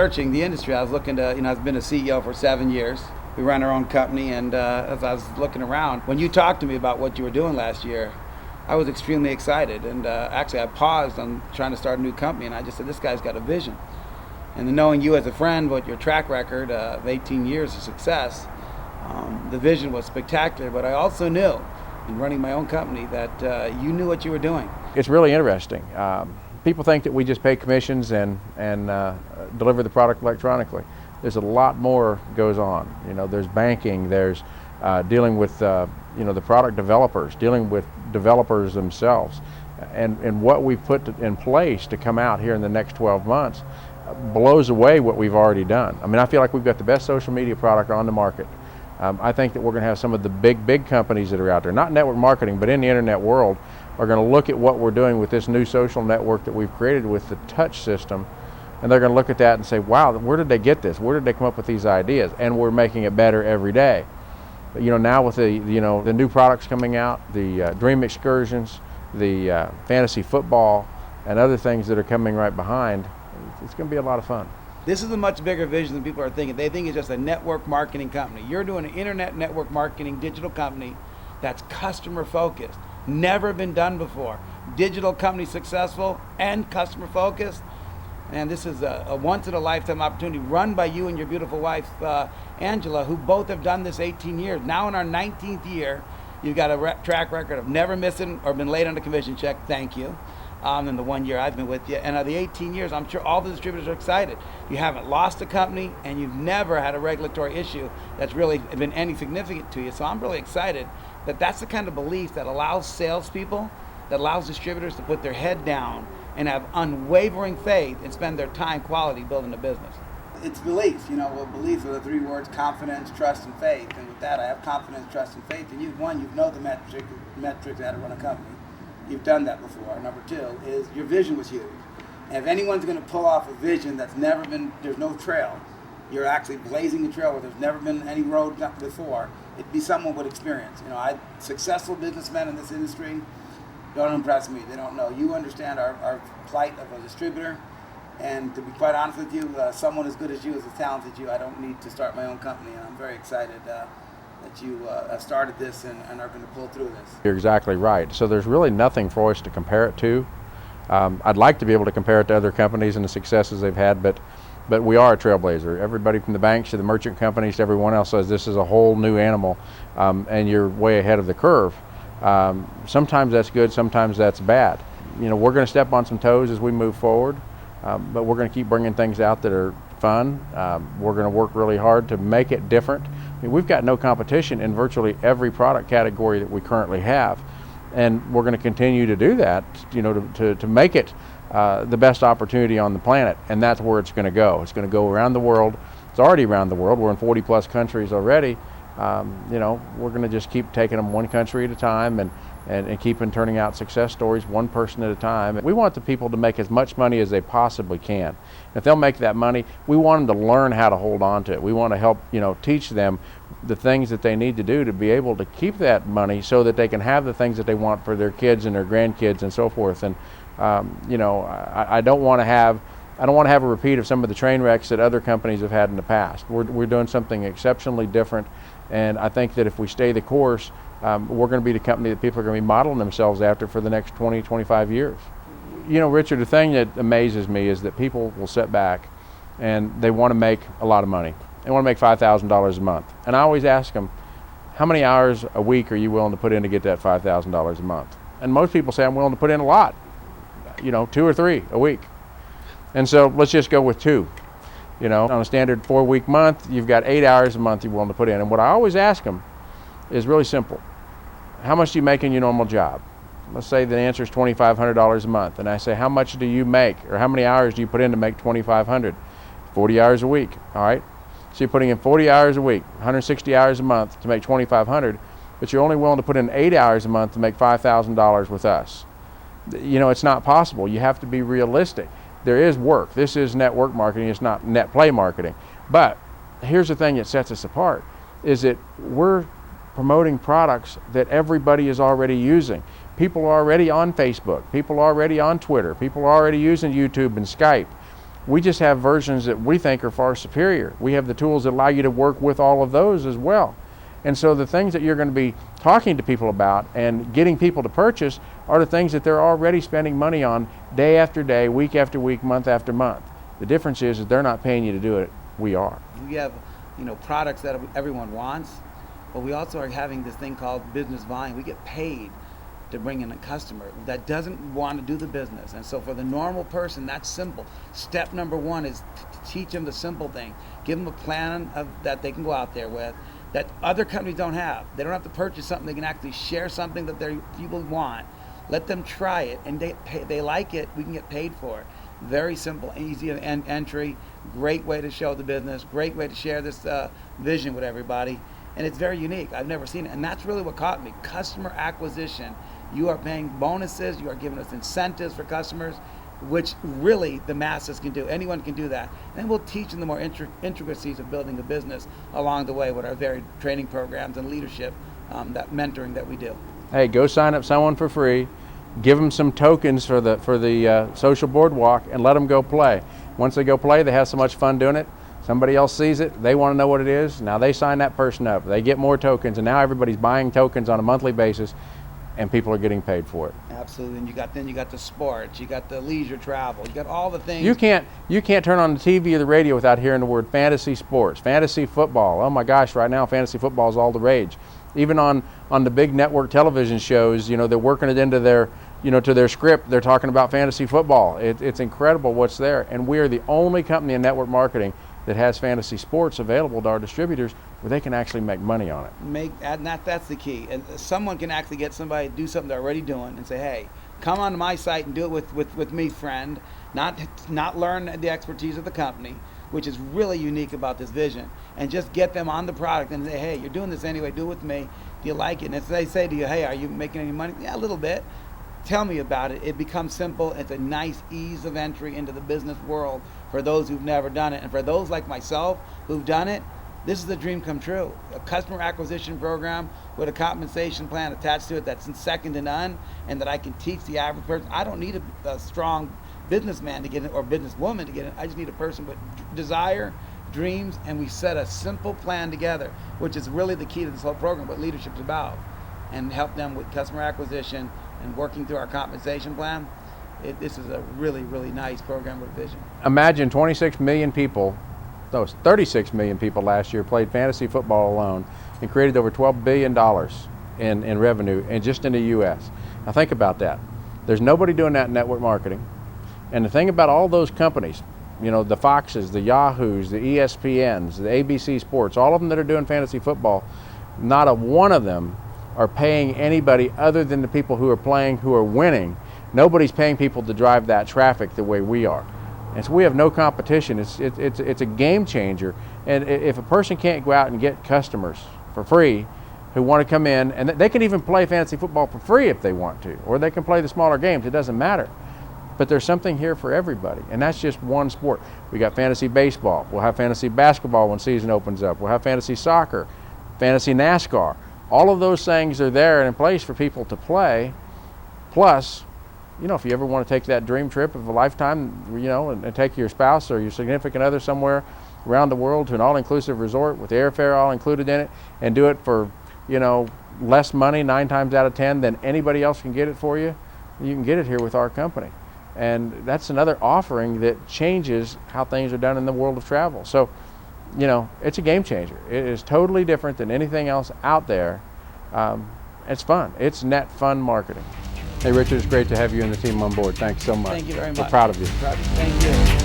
researching the industry, I was looking to, I've been a CEO for 7 years. We run our own company, and as I was looking around, when you talked to me about what you were doing last year, I was extremely excited. And actually, I paused on trying to start a new company, and I just said, this guy's got a vision. And then knowing you as a friend, with your track record of 18 years of success, the vision was spectacular. But I also knew, in running my own company, that you knew what you were doing. It's really interesting. People think that we just pay commissions and deliver the product electronically. There's a lot more goes on. There's banking, there's dealing with the product developers, dealing with developers themselves. And what we've put in place to come out here in the next 12 months blows away what we've already done. I mean, I feel like we've got the best social media product on the market. I think that we're going to have some of the big companies that are out there, not network marketing, but in the internet world, are going to look at what we're doing with this new social network that we've created with the touch system, and they're going to look at that and say, wow, where did they get this? Where did they come up with these ideas? And we're making it better every day. But, now with the new products coming out, the Dream Excursions, the fantasy football, and other things that are coming right behind, it's going to be a lot of fun. This is a much bigger vision than people are thinking. They think it's just a network marketing company. You're doing an internet network marketing digital company that's customer focused. Never been done before. Digital company successful and customer focused. And this is a once in a lifetime opportunity run by you and your beautiful wife, Angela, who both have done this 18 years. Now in our 19th year, you've got a track record of never missing or been late on a commission check. Thank you. In the 1 year I've been with you. And of the 18 years, I'm sure all the distributors are excited. You haven't lost a company, and you've never had a regulatory issue that's really been any significant to you. So I'm really excited that that's the kind of belief that allows salespeople, that allows distributors to put their head down and have unwavering faith and spend their time quality building a business. It's belief. Belief are the three words: confidence, trust, and faith. And with that, I have confidence, trust, and faith. And you know the metrics how to run a company. You've done that before. Number two is your vision was huge. And if anyone's going to pull off a vision that's never been, there's no trail, you're actually blazing a trail where there's never been any road before, it'd be someone with experience. Successful businessmen in this industry don't impress me. They don't know. You understand our plight of a distributor. And to be quite honest with you, someone as good as you, as talented as you, I don't need to start my own company. And I'm very excited that you have started this and are going to pull through this. You're exactly right. So there's really nothing for us to compare it to. I'd like to be able to compare it to other companies and the successes they've had, but we are a trailblazer. Everybody from the banks to the merchant companies to everyone else says this is a whole new animal, and you're way ahead of the curve. Sometimes that's good, sometimes that's bad. We're going to step on some toes as we move forward, but we're going to keep bringing things out that are fun. We're going to work really hard to make it different. We've got no competition in virtually every product category that we currently have, and we're going to continue to do that, to make it the best opportunity on the planet, and that's where it's going to go. It's going to go around the world. It's already around the world. We're in 40 plus countries already. We're going to just keep taking them one country at a time and keeping turning out success stories one person at a time. We want the people to make as much money as they possibly can. If they'll make that money, we want them to learn how to hold on to it. We want to help, teach them the things that they need to do to be able to keep that money so that they can have the things that they want for their kids and their grandkids and so forth. And I don't want to have a repeat of some of the train wrecks that other companies have had in the past. We're doing something exceptionally different, and I think that if we stay the course, we're going to be the company that people are going to be modeling themselves after for the next 20, 25 years. Richard, the thing that amazes me is that people will sit back and they want to make a lot of money. They want to make $5,000 a month. And I always ask them, how many hours a week are you willing to put in to get that $5,000 a month? And most people say, I'm willing to put in a lot, 2 or 3 a week. And so let's just go with 2. On a standard 4-week month, you've got 8 hours a month you're willing to put in. And what I always ask them is really simple. How much do you make in your normal job? Let's say the answer is $2,500 a month. And I say, how much do you make, or how many hours do you put in to make $2,500? 40 hours a week, all right? So you're putting in 40 hours a week, 160 hours a month to make $2,500, but you're only willing to put in 8 hours a month to make $5,000 with us. It's not possible. You have to be realistic. There is work. This is network marketing. It's not net play marketing. But here's the thing that sets us apart, is that we're promoting products that everybody is already using. People are already on Facebook. People are already on Twitter. People are already using YouTube and Skype. We just have versions that we think are far superior. We have the tools that allow you to work with all of those as well. And so the things that you're going to be talking to people about and getting people to purchase are the things that they're already spending money on day after day, week after week, month after month. The difference is that they're not paying you to do it. We are. We have, products that everyone wants, but we also are having this thing called business volume. We get paid to bring in a customer that doesn't want to do the business. And so for the normal person, that's simple. Step number one is to teach them the simple thing. Give them a plan that they can go out there with that other companies don't have. They don't have to purchase something. They can actually share something that their people want. Let them try it, and they like it. We can get paid for it. Very simple, easy entry, great way to show the business, great way to share this vision with everybody. And it's very unique. I've never seen it. And that's really what caught me. Customer acquisition. You are paying bonuses. You are giving us incentives for customers, which really the masses can do. Anyone can do that. And we'll teach them the more intricacies of building a business along the way with our varied training programs and leadership, that mentoring that we do. Hey, go sign up someone for free. Give them some tokens for the social boardwalk and let them go play. Once they go play, they have so much fun doing it. Somebody else sees it, they want to know what it is. Now they sign that person up. They get more tokens, and now everybody's buying tokens on a monthly basis, and people are getting paid for it. Absolutely. And you got the sports, you got the leisure travel, you got all the things. You can't turn on the TV or the radio without hearing the word fantasy sports, fantasy football. Oh my gosh, right now fantasy football is all the rage. Even on the big network television shows, they're working it into their to their script. They're talking about fantasy football. It's incredible what's there, and we are the only company in network marketing that has fantasy sports available to our distributors where they can actually make money on it. That's the key. And someone can actually get somebody to do something they're already doing and say, hey, come onto my site and do it with me, friend. Not learn the expertise of the company, which is really unique about this vision, and just get them on the product and say, hey, you're doing this anyway, do it with me. Do you like it? And if they say to you, hey, are you making any money? Yeah, a little bit. Tell me about it. It becomes simple. It's a nice ease of entry into the business world for those who've never done it. And for those like myself who've done it, this is a dream come true. A customer acquisition program with a compensation plan attached to it that's second to none, and that I can teach the average person. I don't need a strong businessman to get it or businesswoman to get it. I just need a person with desire, dreams, and we set a simple plan together, which is really the key to this whole program, what leadership's about, and help them with customer acquisition and working through our compensation plan. This is a really, really nice program with vision. Imagine 26 million people, no, 36 million people last year played fantasy football alone and created over $12 billion in revenue, and just in the U.S. Now think about that. There's nobody doing that in network marketing. And the thing about all those companies, the Foxes, the Yahoos, the ESPNs, the ABC Sports, all of them that are doing fantasy football, not a one of them are paying anybody other than the people who are playing, who are winning. Nobody's paying people to drive that traffic the way we are. And so we have no competition. It's a game changer. And if a person can't go out and get customers for free who want to come in, and they can even play fantasy football for free if they want to, or they can play the smaller games, it doesn't matter. But there's something here for everybody, and that's just one sport. We got fantasy baseball. We'll have fantasy basketball when season opens up. We'll have fantasy soccer, fantasy NASCAR. All of those things are there and in place for people to play. Plus, if you ever want to take that dream trip of a lifetime, and take your spouse or your significant other somewhere around the world to an all-inclusive resort with airfare all included in it, and do it for, less money 9 times out of 10 than anybody else can get it for you, you can get it here with our company. And that's another offering that changes how things are done in the world of travel. So, it's a game changer. It is totally different than anything else out there. It's fun. It's net fun marketing. Hey, Richard, it's great to have you and the team on board. Thanks so much. Thank you very much. We're proud of you. Thank you.